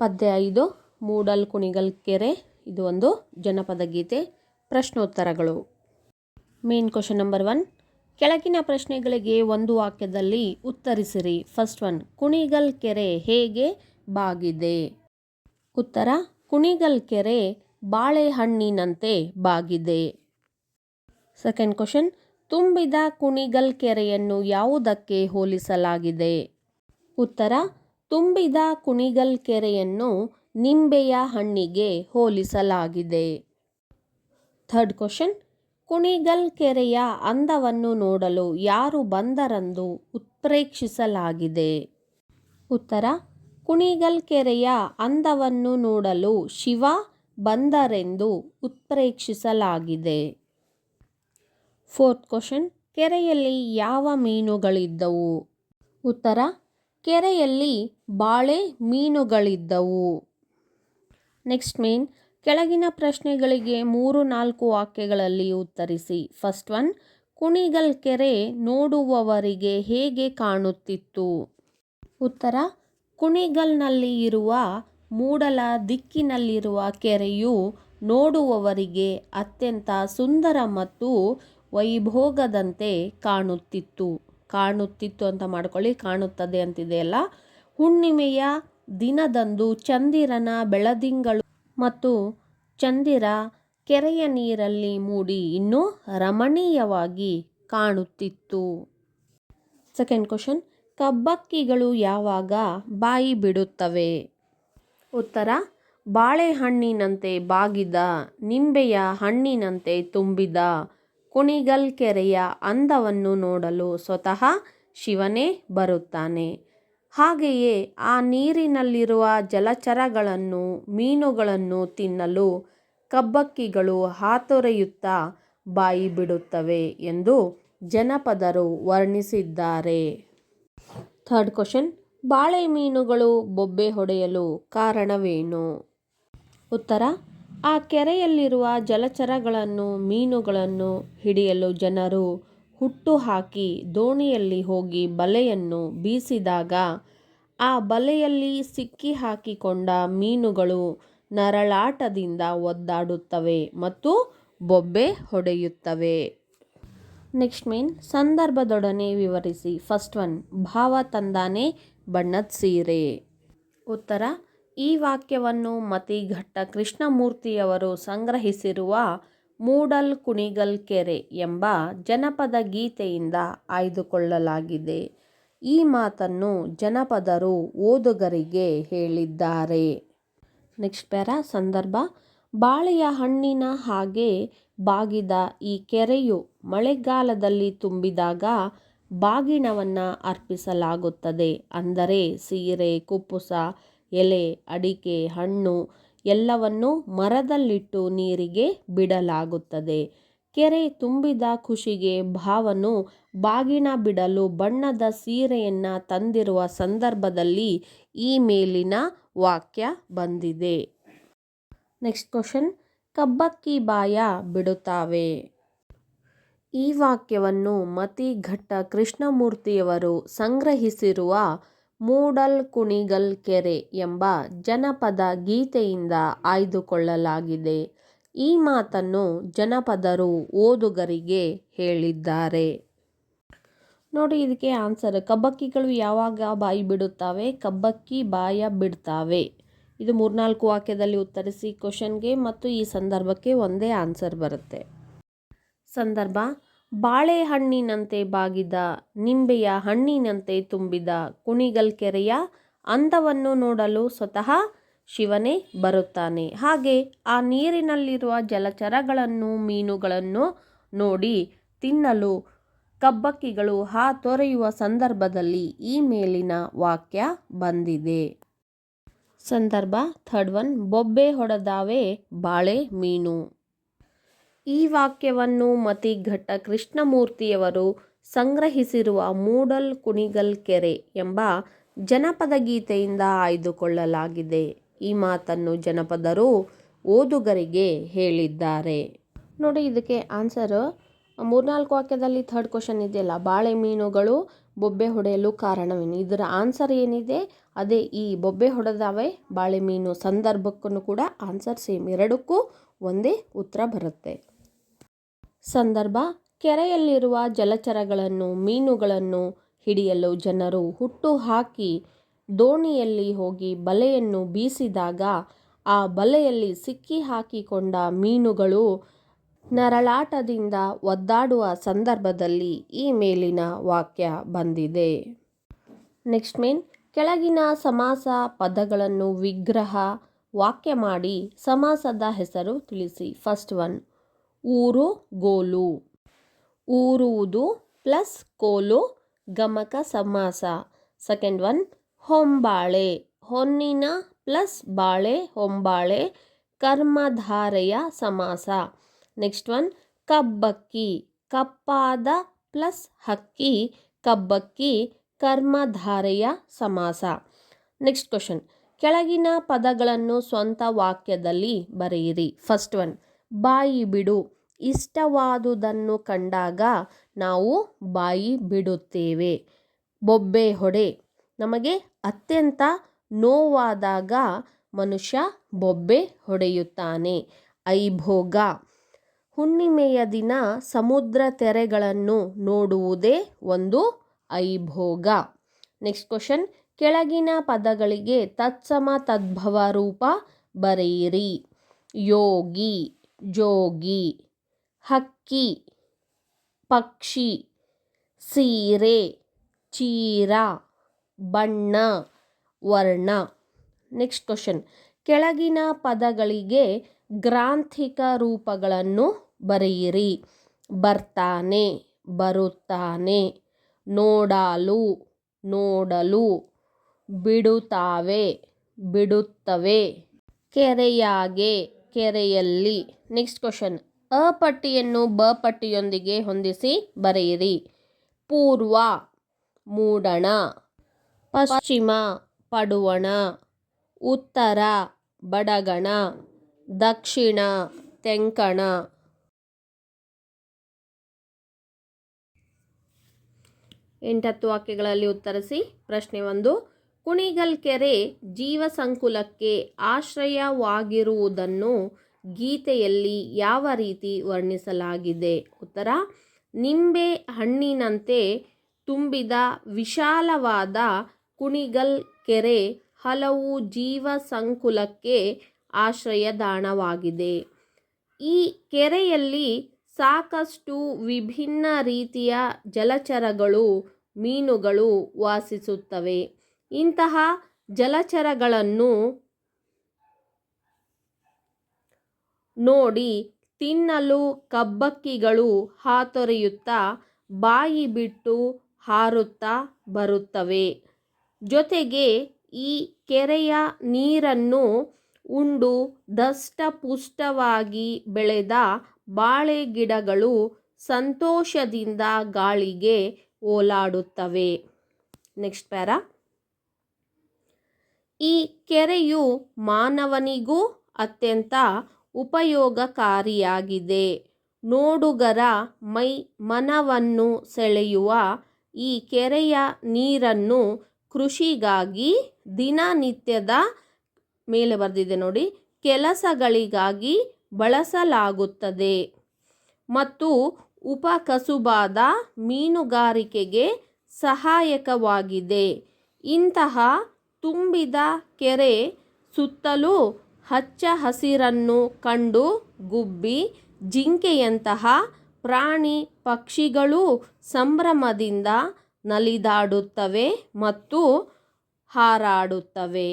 ಪದ್ಯ 5 ಮೂಡಲ್ ಕುಣಿಗಲ್ ಕೆರೆ. ಇದು ಒಂದು ಜನಪದ ಗೀತೆ. ಪ್ರಶ್ನೋತ್ತರಗಳು. ಮೇನ್ ಕ್ವಶನ್ ನಂಬರ್ 1, ಕೆಳಗಿನ ಪ್ರಶ್ನೆಗಳಿಗೆ ಒಂದು ವಾಕ್ಯದಲ್ಲಿ ಉತ್ತರಿಸಿರಿ. ಫಸ್ಟ್ ಒನ್, ಕುಣಿಗಲ್ ಕೆರೆ ಹೇಗೆ ಬಾಗಿದೆ? ಉತ್ತರ, ಕುಣಿಗಲ್ ಕೆರೆ ಬಾಳೆಹಣ್ಣಿನಂತೆ ಬಾಗಿದೆ. ಸೆಕೆಂಡ್ ಕ್ವಶನ್, ತುಂಬಿದ ಕುಣಿಗಲ್ ಕೆರೆಯನ್ನು ಯಾವುದಕ್ಕೆ ಹೋಲಿಸಲಾಗಿದೆ? ಉತ್ತರ, ತುಂಬಿದ ಕುಣಿಗಲ್ ಕೆರೆಯನ್ನು ನಿಂಬೆಯ ಹಣ್ಣಿಗೆ ಹೋಲಿಸಲಾಗಿದೆ. ಥರ್ಡ್ ಕ್ವಶನ್, ಕುಣಿಗಲ್ ಕೆರೆಯ ಅಂದವನ್ನು ನೋಡಲು ಯಾರು ಬಂದರೆಂದು ಉತ್ಪ್ರೇಕ್ಷಿಸಲಾಗಿದೆ? ಉತ್ತರ, ಕುಣಿಗಲ್ ಕೆರೆಯ ಅಂದವನ್ನು ನೋಡಲು ಶಿವ ಬಂದರೆಂದು ಉತ್ಪ್ರೇಕ್ಷಿಸಲಾಗಿದೆ. ಫೋರ್ತ್ ಕ್ವಶನ್, ಕೆರೆಯಲ್ಲಿ ಯಾವ ಮೀನುಗಳಿದ್ದವು? ಉತ್ತರ, ಕೆರೆಯಲ್ಲಿ ಬಾಳೆ ಮೀನುಗಳಿದ್ದವು. ನೆಕ್ಸ್ಟ್ ಮೇನ್, ಕೆಳಗಿನ ಪ್ರಶ್ನೆಗಳಿಗೆ 3-4 ವಾಕ್ಯಗಳಲ್ಲಿ ಉತ್ತರಿಸಿ. ಫಸ್ಟ್ ಒನ್, ಕುಣಿಗಲ್ ಕೆರೆ ನೋಡುವವರಿಗೆ ಹೇಗೆ ಕಾಣುತ್ತಿತ್ತು? ಉತ್ತರ, ಕುಣಿಗಲ್ನಲ್ಲಿ ಇರುವ ಮೂಡಲ ದಿಕ್ಕಿನಲ್ಲಿರುವ ಕೆರೆಯು ನೋಡುವವರಿಗೆ ಅತ್ಯಂತ ಸುಂದರ ಮತ್ತು ವೈಭೋಗದಂತೆ ಕಾಣುತ್ತಿತ್ತು ಅಂತ ಮಾಡ್ಕೊಳ್ಳಿ, ಕಾಣುತ್ತದೆ ಅಂತಿದೆಯಲ್ಲ. ಹುಣ್ಣಿಮೆಯ ದಿನದಂದು ಚಂದಿರನ ಬೆಳದಿಂಗಳು ಮತ್ತು ಚಂದಿರ ಕೆರೆಯ ನೀರಲ್ಲಿ ಮೂಡಿ ಇನ್ನೂ ರಮಣೀಯವಾಗಿ ಕಾಣುತ್ತಿತ್ತು. ಸೆಕೆಂಡ್ ಕ್ವಶನ್, ಕಬ್ಬಕ್ಕಿಗಳು ಯಾವಾಗ ಬಾಯಿ ಬಿಡುತ್ತವೆ? ಉತ್ತರ, ಬಾಳೆಹಣ್ಣಿನಂತೆ ಬಾಗಿದ, ನಿಂಬೆಯ ಹಣ್ಣಿನಂತೆ ತುಂಬಿದ ಕುಣಿಗಲ್ ಕೆರೆಯ ಅಂದವನ್ನು ನೋಡಲು ಸ್ವತಃ ಶಿವನೇ ಬರುತ್ತಾನೆ. ಹಾಗೆಯೇ ಆ ನೀರಿನಲ್ಲಿರುವ ಜಲಚರಗಳನ್ನು, ಮೀನುಗಳನ್ನು ತಿನ್ನಲು ಕಬ್ಬಕ್ಕಿಗಳು ಹಾತೊರೆಯುತ್ತಾ ಬಾಯಿ ಬಿಡುತ್ತವೆ ಎಂದು ಜನಪದರು ವರ್ಣಿಸಿದ್ದಾರೆ. ಥರ್ಡ್ ಕ್ವಶನ್, ಬಾಳೆ ಮೀನುಗಳು ಬೊಬ್ಬೆ ಹೊಡೆಯಲು ಕಾರಣವೇನು? ಉತ್ತರ, ಆ ಕೆರೆಯಲ್ಲಿರುವ ಜಲಚರಗಳನ್ನು, ಮೀನುಗಳನ್ನು ಹಿಡಿಯಲು ಜನರು ಹುಟ್ಟು ಹಾಕಿ ದೋಣಿಯಲ್ಲಿ ಹೋಗಿ ಬಲೆಯನ್ನು ಬೀಸಿದಾಗ ಆ ಬಲೆಯಲ್ಲಿ ಸಿಕ್ಕಿ ಹಾಕಿಕೊಂಡ ಮೀನುಗಳು ನರಳಾಟದಿಂದ ಒದ್ದಾಡುತ್ತವೆ ಮತ್ತು ಬೊಬ್ಬೆ ಹೊಡೆಯುತ್ತವೆ. ನೆಕ್ಸ್ಟ್ ಮೇನ್, ಸಂದರ್ಭದೊಡನೆ ವಿವರಿಸಿ. ಫಸ್ಟ್ ಒನ್, ಭಾವ ತಂದಾನೆ ಬಣ್ಣದ ಸೀರೆ. ಉತ್ತರ, ಈ ವಾಕ್ಯವನ್ನು ಮತಿಘಟ್ಟ ಕೃಷ್ಣಮೂರ್ತಿಯವರು ಸಂಗ್ರಹಿಸಿರುವ ಮೂಡಲ್ ಕುಣಿಗಲ್ ಕೆರೆ ಎಂಬ ಜನಪದ ಗೀತೆಯಿಂದ ಆಯ್ದುಕೊಳ್ಳಲಾಗಿದೆ. ಈ ಮಾತನ್ನು ಜನಪದರು ಓದುಗರಿಗೆ ಹೇಳಿದ್ದಾರೆ. ನೆಕ್ಸ್ಟ್ ಪ್ಯಾರಾ, ಸಂದರ್ಭ. ಬಾಳೆಯ ಹಣ್ಣಿನ ಹಾಗೆ ಬಾಗಿದ ಈ ಕೆರೆಯು ಮಳೆಗಾಲದಲ್ಲಿ ತುಂಬಿದಾಗ ಬಾಗಿಣವನ್ನು ಅರ್ಪಿಸಲಾಗುತ್ತದೆ. ಅಂದರೆ ಸೀರೆ, ಕುಪ್ಪುಸ, ಎಲೆ, ಅಡಿಕೆ, ಹಣ್ಣು ಎಲ್ಲವನ್ನೂ ಮರದಲ್ಲಿಟ್ಟು ನೀರಿಗೆ ಬಿಡಲಾಗುತ್ತದೆ. ಕೆರೆ ತುಂಬಿದ ಖುಷಿಗೆ ಭಾವನು ಬಾಗಿಣ ಬಿಡಲು ಬಣ್ಣದ ಸೀರೆಯನ್ನು ತಂದಿರುವ ಸಂದರ್ಭದಲ್ಲಿ ಈ ಮೇಲಿನ ವಾಕ್ಯ ಬಂದಿದೆ. ನೆಕ್ಸ್ಟ್ ಕ್ವಶನ್, ಕಬ್ಬಕ್ಕಿ ಬಾಯ ಬಿಡುತ್ತಾವೆ. ಈ ವಾಕ್ಯವನ್ನು ಮತಿಘಟ್ಟ ಕೃಷ್ಣಮೂರ್ತಿಯವರು ಸಂಗ್ರಹಿಸಿರುವ ಮೂಡಲ್ ಕುಣಿಗಲ್ ಕೆರೆ ಎಂಬ ಜನಪದ ಗೀತೆಯಿಂದ ಆಯ್ದುಕೊಳ್ಳಲಾಗಿದೆ. ಈ ಮಾತನ್ನು ಜನಪದರು ಓದುಗರಿಗೆ ಹೇಳಿದ್ದಾರೆ. ನೋಡಿ, ಇದಕ್ಕೆ ಆನ್ಸರ್, ಕಬ್ಬಕ್ಕಿಗಳು ಯಾವಾಗ ಬಾಯಿ ಬಿಡುತ್ತವೆ? ಕಬ್ಬಕ್ಕಿ ಬಾಯ ಬಿಡ್ತಾವೆ. ಇದು 3-4 ವಾಕ್ಯದಲ್ಲಿ ಉತ್ತರಿಸಿ ಕ್ವಶನ್ಗೆ ಮತ್ತು ಈ ಸಂದರ್ಭಕ್ಕೆ ಒಂದೇ ಆನ್ಸರ್ ಬರುತ್ತೆ. ಸಂದರ್ಭ, ಬಾಳೆಹಣ್ಣಿನಂತೆ ಬಾಗಿದ, ನಿಂಬೆಯ ಹಣ್ಣಿನಂತೆ ತುಂಬಿದ ಕುಣಿಗಲ್ ಕೆರೆಯ ಅಂದವನ್ನು ನೋಡಲು ಸ್ವತಃ ಶಿವನೇ ಬರುತ್ತಾನೆ. ಹಾಗೆ ಆ ನೀರಿನಲ್ಲಿರುವ ಜಲಚರಗಳನ್ನು, ಮೀನುಗಳನ್ನು ನೋಡಿ ತಿನ್ನಲು ಕಬ್ಬಕ್ಕಿಗಳು ಹಾತೊರೆಯುವ ಸಂದರ್ಭದಲ್ಲಿ ಈ ಮೇಲಿನ ವಾಕ್ಯ ಬಂದಿದೆ. ಸಂದರ್ಭ, ಥರ್ಡ್ ಒನ್, ಬೊಬ್ಬೆ ಹೊಡೆದಾವೆ ಬಾಳೆ ಮೀನು. ಈ ವಾಕ್ಯವನ್ನು ಮತಿಘಟ್ಟ ಕೃಷ್ಣಮೂರ್ತಿಯವರು ಸಂಗ್ರಹಿಸಿರುವ ಮೂಡಲ್ ಕುಣಿಗಲ್ ಕೆರೆ ಎಂಬ ಜನಪದ ಗೀತೆಯಿಂದ ಆಯ್ದುಕೊಳ್ಳಲಾಗಿದೆ. ಈ ಮಾತನ್ನು ಜನಪದರು ಓದುಗರಿಗೆ ಹೇಳಿದ್ದಾರೆ. ನೋಡಿ, ಇದಕ್ಕೆ ಆನ್ಸರ್ 3-4 ವಾಕ್ಯದಲ್ಲಿ ಥರ್ಡ್ ಕ್ವಶನ್ ಇದೆಯಲ್ಲ, ಬಾಳೆ ಮೀನುಗಳು ಬೊಬ್ಬೆ ಹೊಡೆಯಲು ಕಾರಣವೇನು? ಇದರ ಆನ್ಸರ್ ಏನಿದೆ ಅದೇ ಈ ಬೊಬ್ಬೆ ಹೊಡೆದವೆ ಬಾಳೆ ಮೀನು ಸಂದರ್ಭಕ್ಕೂ ಕೂಡ ಆನ್ಸರ್ ಸೇಮ್, ಎರಡಕ್ಕೂ ಒಂದೇ ಉತ್ತರ ಬರುತ್ತೆ. ಸಂದರ್ಭ: ಕೆರೆಯಲ್ಲಿರುವ ಜಲಚರಗಳನ್ನು ಮೀನುಗಳನ್ನು ಹಿಡಿಯಲು ಜನರು ಹುಟ್ಟು ಹಾಕಿ ದೋಣಿಯಲ್ಲಿ ಹೋಗಿ ಬಲೆಯನ್ನು ಬೀಸಿದಾಗ ಆ ಬಲೆಯಲ್ಲಿ ಸಿಕ್ಕಿ ಹಾಕಿಕೊಂಡ ಮೀನುಗಳು ನರಳಾಟದಿಂದ ಒದ್ದಾಡುವ ಸಂದರ್ಭದಲ್ಲಿ ಈ ಮೇಲಿನ ವಾಕ್ಯ ಬಂದಿದೆ. ನೆಕ್ಸ್ಟ್ ಕೆಳಗಿನ ಸಮಾಸ ಪದಗಳನ್ನು ವಿಗ್ರಹ ವಾಕ್ಯ ಮಾಡಿ ಸಮಾಸದ ಹೆಸರು ತಿಳಿಸಿ. ಫಸ್ಟ್ ಒನ್, ಊರು ಗೋಲು. ಊರುವುದು ಪ್ಲಸ್ ಕೋಲು ಗಮಕ ಸಮಾಸ. ಸೆಕೆಂಡ್ ಒನ್, ಹೊಂಬಾಳೆ. ಹೊನ್ನಿನ ಪ್ಲಸ್ ಬಾಳೆ ಹೊಂಬಾಳೆ ಕರ್ಮಧಾರೆಯ ಸಮಾಸ. ನೆಕ್ಸ್ಟ್ ಒನ್, ಕಬ್ಬಕ್ಕಿ. ಕಪ್ಪಾದ ಪ್ಲಸ್ ಹಕ್ಕಿ ಕಬ್ಬಕ್ಕಿ ಕರ್ಮಧಾರೆಯ ಸಮಾಸ. ನೆಕ್ಸ್ಟ್ ಕ್ವಶನ್, ಕೆಳಗಿನ ಪದಗಳನ್ನು ಸ್ವಂತ ವಾಕ್ಯದಲ್ಲಿ ಬರೆಯಿರಿ. ಫಸ್ಟ್ ಒನ್, ಬಾಯಿ ಬಿಡು. ಇಷ್ಟವಾದುದನ್ನು ಕಂಡಾಗ ನಾವು ಬಾಯಿ ಬಿಡುತ್ತೇವೆ. ಬೊಬ್ಬೆ ಹೊಡೆ. ನಮಗೆ ಅತ್ಯಂತ ನೋವಾದಾಗ ಮನುಷ್ಯ ಬೊಬ್ಬೆ ಹೊಡೆಯುತ್ತಾನೆ. ಐಭೋಗ. ಹುಣ್ಣಿಮೆಯ ದಿನ ಸಮುದ್ರ ತೆರೆಗಳನ್ನು ನೋಡುವುದೇ ಒಂದು ಐಭೋಗ. ನೆಕ್ಸ್ಟ್ ಕ್ವಶನ್, ಕೆಳಗಿನ ಪದಗಳಿಗೆ ತತ್ಸಮ ತದ್ಭವ ರೂಪ ಬರೆಯಿರಿ. ಯೋಗಿ, ಜೋಗಿ. ಹಕ್ಕಿ, ಪಕ್ಷಿ. ಸೀರೆ, ಚೀರ. ಬಣ್ಣ, ವರ್ಣ. ನೆಕ್ಸ್ಟ್ ಕ್ವಶನ್, ಕೆಳಗಿನ ಪದಗಳಿಗೆ ಗ್ರಾಂಥಿಕ ರೂಪಗಳನ್ನು ಬರೆಯಿರಿ. ಬರ್ತಾನೆ, ಬರುತ್ತಾನೆ. ನೋಡಾಲು, ನೋಡಲು. ಬಿಡುತ್ತಾವೆ, ಬಿಡುತ್ತವೆ. ಕೆರೆಯಾಗೆ, ಕೆರೆಯಲ್ಲಿ. ನೆಕ್ಸ್ಟ್ ಕ್ವಶನ್, ಅ ಪಟ್ಟಿಯನ್ನು ಬ ಪಟ್ಟಿಯೊಂದಿಗೆ ಹೊಂದಿಸಿ ಬರೆಯಿರಿ. ಪೂರ್ವ, ಮೂಡಣ. ಪಶ್ಚಿಮ, ಪಡುವಣ. ಉತ್ತರ, ಬಡಗಣ. ದಕ್ಷಿಣ, ತೆಂಕಣ. 8 ವಾಕ್ಯಗಳಲ್ಲಿ ಉತ್ತರಿಸಿ. ಪ್ರಶ್ನೆ 1, ಕುಣಿಗಲ್ ಕೆರೆ ಜೀವ ಸಂಕುಲಕ್ಕೆ ಆಶ್ರಯವಾಗಿರುವುದನ್ನು ಗೀತೆಯಲ್ಲಿ ಯಾವ ರೀತಿ ವರ್ಣಿಸಲಾಗಿದೆ? ಉತ್ತರ, ನಿಂಬೆ ಹಣ್ಣಿನಂತೆ ತುಂಬಿದ ವಿಶಾಲವಾದ ಕುಣಿಗಲ್ ಕೆರೆ ಹಲವು ಜೀವ ಸಂಕುಲಕ್ಕೆ ಆಶ್ರಯದಾಣವಾಗಿದೆ. ಈ ಕೆರೆಯಲ್ಲಿ ಸಾಕಷ್ಟು ವಿಭಿನ್ನ ರೀತಿಯ ಜಲಚರಗಳು, ಮೀನುಗಳು ವಾಸಿಸುತ್ತವೆ. ಇಂತಹ ಜಲಚರಗಳನ್ನು ನೋಡಿ ತಿನ್ನಲು ಕಬ್ಬಕ್ಕಿಗಳು ಹಾತೊರೆಯುತ್ತಾ ಬಾಯಿ ಬಿಟ್ಟು ಹಾರುತ್ತಾ ಬರುತ್ತವೆ. ಜೊತೆಗೆ ಈ ಕೆರೆಯ ನೀರನ್ನು ಉಂಡು ದಷ್ಟಪುಷ್ಟವಾಗಿ ಬೆಳೆದ ಬಾಳೆ ಗಿಡಗಳು ಸಂತೋಷದಿಂದ ಗಾಳಿಗೆ ಓಲಾಡುತ್ತವೆ. ನೆಕ್ಸ್ಟ್ ಪ್ಯಾರಾ, ಈ ಕೆರೆಯು ಮಾನವನಿಗೂ ಅತ್ಯಂತ ಉಪಯೋಗಕಾರಿಯಾಗಿದೆ. ನೋಡುಗರ ಮೈ ಮನವನ್ನು ಸೆಳೆಯುವ ಈ ಕೆರೆಯ ನೀರನ್ನು ಕೃಷಿಗಾಗಿ, ದಿನನಿತ್ಯದ ಮೇಲೆ ಬರೆದಿದೆ ನೋಡಿ, ಕೆಲಸಗಳಿಗಾಗಿ ಬಳಸಲಾಗುತ್ತದೆ ಮತ್ತು ಉಪಕಸುಬಾದ ಮೀನುಗಾರಿಕೆಗೆ ಸಹಾಯಕವಾಗಿದೆ. ಇಂತಹ ತುಂಬಿದ ಕೆರೆ ಸುತ್ತಲೂ ಹಚ್ಚ ಹಸಿರನ್ನು ಕಂಡು ಗುಬ್ಬಿ, ಜಿಂಕೆಯಂತಹ ಪ್ರಾಣಿ ಪಕ್ಷಿಗಳೂ ಸಂಭ್ರಮದಿಂದ ನಲಿದಾಡುತ್ತವೆ ಮತ್ತು ಹಾರಾಡುತ್ತವೆ.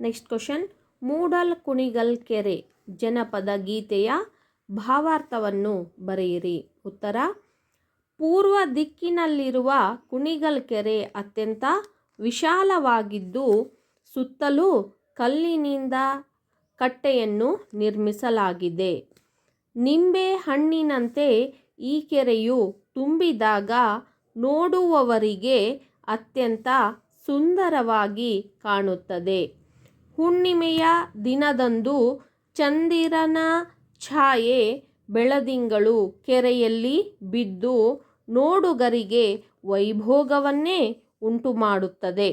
ನೆಕ್ಸ್ಟ್ ಕ್ವಶನ್, ಮೂಡಲ್ ಕುಣಿಗಲ್ ಕೆರೆ ಜನಪದ ಗೀತೆಯ ಭಾವಾರ್ಥವನ್ನು ಬರೆಯಿರಿ. ಉತ್ತರ, ಪೂರ್ವ ದಿಕ್ಕಿನಲ್ಲಿರುವ ಕುಣಿಗಲ್ ಕೆರೆ ಅತ್ಯಂತ ವಿಶಾಲವಾಗಿದ್ದು ಸುತ್ತಲೂ ಕಲ್ಲಿನಿಂದ ಕಟ್ಟೆಯನ್ನು ನಿರ್ಮಿಸಲಾಗಿದೆ. ನಿಂಬೆ ಹಣ್ಣಿನಂತೆ ಈ ಕೆರೆಯು ತುಂಬಿದಾಗ ನೋಡುವವರಿಗೆ ಅತ್ಯಂತ ಸುಂದರವಾಗಿ ಕಾಣುತ್ತದೆ. ಹುಣ್ಣಿಮೆಯ ದಿನದಂದು ಚಂದಿರನ ಛಾಯೆ ಬೆಳದಿಂಗಳು ಕೆರೆಯಲ್ಲಿ ಬಿದ್ದು ನೋಡುಗರಿಗೆ ವೈಭೋಗವನ್ನೇ ಉಂಟುಮಾಡುತ್ತದೆ.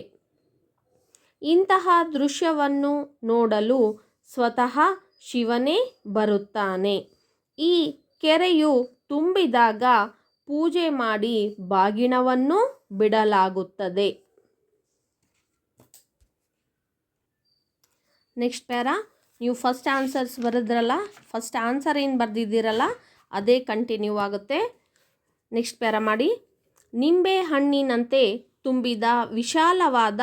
ಇಂತಹ ದೃಶ್ಯವನ್ನು ನೋಡಲು ಸ್ವತಃ ಶಿವನೇ ಬರುತ್ತಾನೆ. ಈ ಕೆರೆಯು ತುಂಬಿದಾಗ ಪೂಜೆ ಮಾಡಿ ಬಾಗಿಣವನ್ನು ಬಿಡಲಾಗುತ್ತದೆ. ನೆಕ್ಸ್ಟ್ ಪ್ಯಾರಾ, ನೀವು ಫಸ್ಟ್ ಆನ್ಸರ್ಸ್ ಬರೆದ್ರಲ್ಲ, ಫಸ್ಟ್ ಆನ್ಸರ್ ಏನು ಬರೆದಿದ್ದೀರಲ್ಲ ಅದೇ ಕಂಟಿನ್ಯೂ ಆಗುತ್ತೆ. ನೆಕ್ಸ್ಟ್ ಪ್ಯಾರಾ ಮಾಡಿ. ನಿಂಬೆ ಹಣ್ಣಿನಂತೆ ತುಂಬಿದ ವಿಶಾಲವಾದ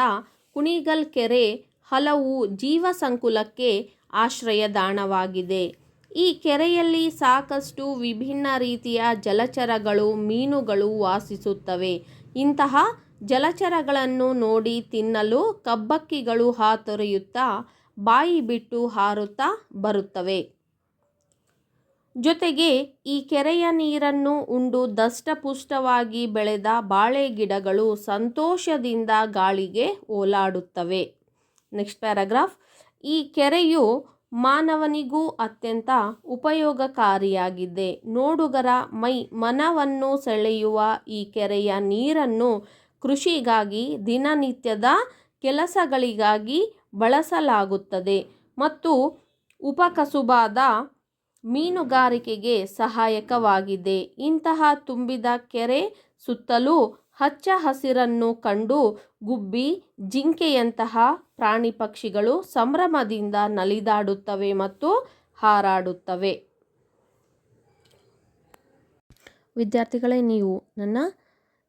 ಕುಣಿಗಲ್ ಕೆರೆ ಹಲವು ಜೀವಸಂಕುಲಕ್ಕೆ ಆಶ್ರಯದಾಣವಾಗಿದೆ. ಈ ಕೆರೆಯಲ್ಲಿ ಸಾಕಷ್ಟು ವಿಭಿನ್ನ ರೀತಿಯ ಜಲಚರಗಳು, ಮೀನುಗಳು ವಾಸಿಸುತ್ತವೆ. ಇಂತಹ ಜಲಚರಗಳನ್ನು ನೋಡಿ ತಿನ್ನಲು ಕಬ್ಬಕ್ಕಿಗಳು ಹಾತೊರೆಯುತ್ತಾ ಬಾಯಿ ಬಿಟ್ಟು ಹಾರುತ್ತಾ ಬರುತ್ತವೆ. ಜೊತೆಗೆ ಈ ಕೆರೆಯ ನೀರನ್ನು ಉಂಡು ದಷ್ಟಪುಷ್ಟವಾಗಿ ಬೆಳೆದ ಬಾಳೆ ಗಿಡಗಳು ಸಂತೋಷದಿಂದ ಗಾಳಿಗೆ ಓಲಾಡುತ್ತವೆ. Next paragraph. ಈ ಕೆರೆಯು ಮಾನವನಿಗೂ ಅತ್ಯಂತ ಉಪಯೋಗಕಾರಿಯಾಗಿದೆ. ನೋಡುಗರ ಮನವನ್ನು ಸೆಳೆಯುವ ಈ ಕೆರೆಯ ನೀರನ್ನು ಕೃಷಿಗಾಗಿ, ದಿನನಿತ್ಯದ ಕೆಲಸಗಳಿಗಾಗಿ ಬಳಸಲಾಗುತ್ತದೆ ಮತ್ತು ಉಪಕಸುಬಾದ ಮೀನುಗಾರಿಕೆಗೆ ಸಹಾಯಕವಾಗಿದೆ. ಇಂತಹ ತುಂಬಿದ ಕೆರೆ ಸುತ್ತಲೂ ಹಚ್ಚ ಹಸಿರನ್ನು ಕಂಡು ಗುಬ್ಬಿ, ಜಿಂಕೆಯಂತಹ ಪ್ರಾಣಿ ಪಕ್ಷಿಗಳು ಸಂಭ್ರಮದಿಂದ ನಲಿದಾಡುತ್ತವೆ ಮತ್ತು ಹಾರಾಡುತ್ತವೆ. ವಿದ್ಯಾರ್ಥಿಗಳೇ, ನೀವು ನನ್ನ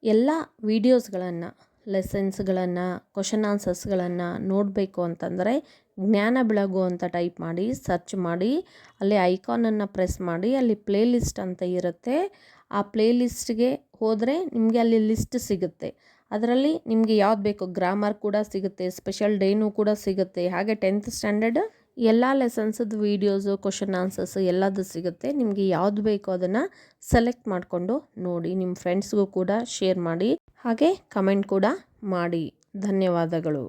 ಎಲ್ಲ ವಿಡಿಯೋಸ್ಗಳನ್ನು, ಲೆಸನ್ಸ್ಗಳನ್ನು, ಕ್ವಶನ್ ಆನ್ಸರ್ಸ್ಗಳನ್ನು ನೋಡಬೇಕು ಅಂತಂದರೆ ಜ್ಞಾನ ಬೆಳಗು ಅಂತ ಟೈಪ್ ಮಾಡಿ, ಸರ್ಚ್ ಮಾಡಿ, ಅಲ್ಲಿ ಐಕಾನನ್ನು ಪ್ರೆಸ್ ಮಾಡಿ, ಅಲ್ಲಿ ಪ್ಲೇ ಲಿಸ್ಟ್ ಅಂತ ಇರುತ್ತೆ. ಆ ಪ್ಲೇ ಲಿಸ್ಟ್ಗೆ ಹೋದರೆ ನಿಮಗೆ ಅಲ್ಲಿ ಲಿಸ್ಟ್ ಸಿಗುತ್ತೆ. ಅದರಲ್ಲಿ ನಿಮಗೆ ಯಾವ್ದು ಬೇಕು, ಗ್ರಾಮರ್ ಕೂಡ ಸಿಗುತ್ತೆ, ಸ್ಪೆಷಲ್ ಡೇನೂ ಕೂಡ ಸಿಗುತ್ತೆ, ಹಾಗೆ 10th ಸ್ಟ್ಯಾಂಡರ್ಡ್ ಎಲ್ಲ ಲೆಸನ್ಸದ್ದು ವೀಡಿಯೋಸು, ಕ್ವಶನ್ ಆನ್ಸರ್ಸು ಎಲ್ಲದು ಸಿಗುತ್ತೆ. ನಿಮಗೆ ಯಾವ್ದು ಬೇಕೋ ಅದನ್ನು ಸೆಲೆಕ್ಟ್ ಮಾಡಿಕೊಂಡು ನೋಡಿ. ನಿಮ್ಮ ಫ್ರೆಂಡ್ಸ್ಗೂ ಕೂಡ ಶೇರ್ ಮಾಡಿ, ಹಾಗೆ ಕಮೆಂಟ್ ಕೂಡ ಮಾಡಿ. ಧನ್ಯವಾದಗಳು.